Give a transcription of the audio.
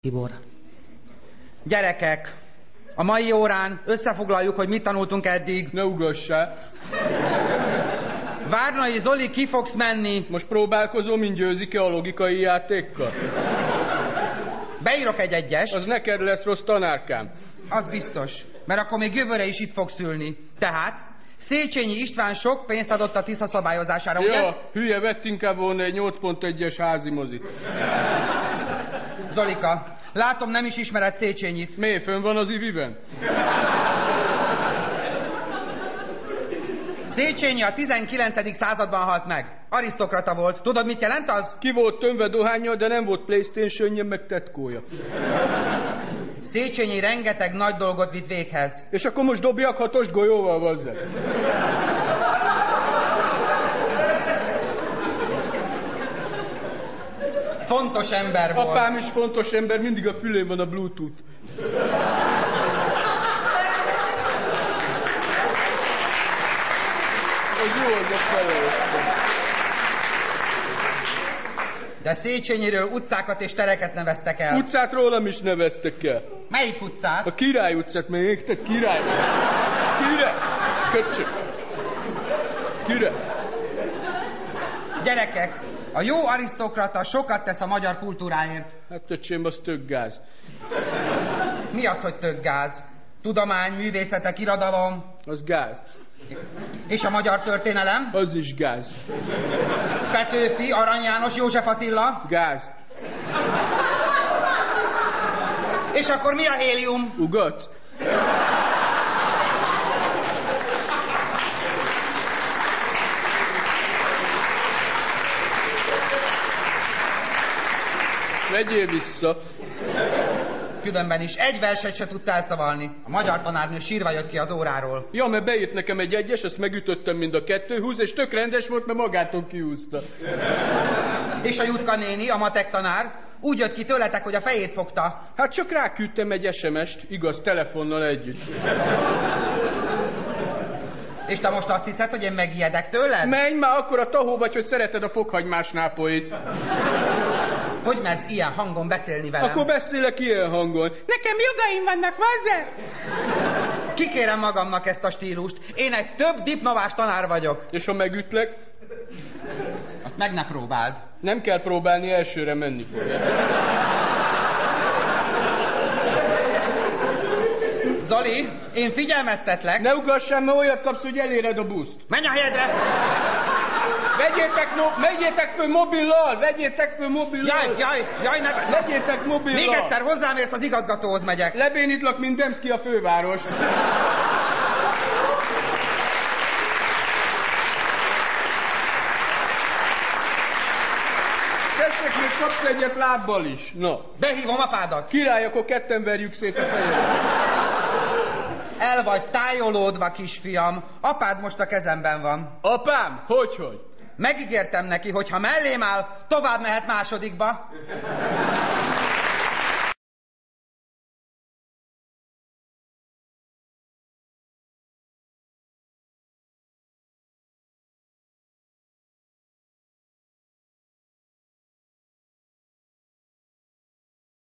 Tibor. Gyerekek, a mai órán összefoglaljuk, hogy mit tanultunk eddig. Ne ugassál. Várnai Zoli, ki fogsz menni? Most próbálkozom, mint győzik-e a logikai játékkal? Beírok egy egyest. Az neked lesz rossz tanárkám. Az biztos, mert akkor még jövőre is itt fogsz ülni. Tehát Széchenyi István sok pénzt adott a Tisza szabályozására, ugye? Ja, hülye, vett inkább volna egy 8.1-es házi mozit. Zolika, látom, nem is ismered Széchenyit. Miért, fönn van az iviben? Széchenyi a 19. században halt meg. Arisztokrata volt. Tudod, mit jelent az? Ki volt tömve dohánnyal, de nem volt PlayStation-je, meg tetkója. Széchenyi rengeteg nagy dolgot vitt véghez. És akkor most dobjak 6-os golyóval, vazzeg. Fontos ember volt. Apám is fontos ember, mindig a fülén van a Bluetooth. Ez jó, hogy ezt felolvastam. De Széchenyiről utcákat és tereket neveztek el. Utcát rólam is neveztek el. Melyik utcát? A Király utcát, meg égtett Király. Király. Köcsök. Király. Gyerekek, a jó arisztokrata sokat tesz a magyar kultúráért. Hát öcsém, az tök gáz. Mi az, hogy tök gáz? Tudomány, művészetek, irodalom. Az gáz. És a magyar történelem? Az is gáz. Petőfi, Arany János, József Attila? Gáz. És akkor mi a hélium? Ugatsz? Megyél vissza. Különben is egy verset se tudsz elszavalni. A magyar tanárnő sírva jött ki az óráról. Ja, mert beírt nekem egy egyes, azt megütöttem mind a 2-20, és tök rendes volt, mert magától kihúzta. És a Jutka néni, a matek tanár, úgy jött ki tőletek, hogy a fejét fogta. Hát csak ráküldtem egy SMS-t, igaz, telefonnal együtt. És te most azt hiszed, hogy én megijedek tőled? Menj már, akkor a tahó vagy, hogy szereted a fokhagymás nápolyt. Hogy mersz ilyen hangon beszélni velem? Akkor beszélek ilyen hangon. Nekem jogaim vannak, vazzeg! Kikérem magamnak ezt a stílust. Én egy több dipnovás tanár vagyok. És ha megütlek? Azt meg ne próbáld. Nem kell próbálni, elsőre menni fog. Zoli, én figyelmeztetlek. Ne ugassam, mert olyat kapsz, hogy eléred a buszt. Menj a helyedre! Vegyétek föl mobillal! Vegyétek föl mobillal! Jaj, ne... Vegyétek mobillal! Még egyszer hozzám érsz, az igazgatóhoz megyek. Lebénítlak, mint Demszki a főváros. Tessék, még kapsz egyet lábbal is. Na. Behívom apádat. Király, akkor ketten verjük szét a fejedet. El vagy tájolódva, kisfiam. Apád most a kezemben van. Apám? Hogy? Megígértem neki, hogy ha mellém áll, tovább mehet másodikba.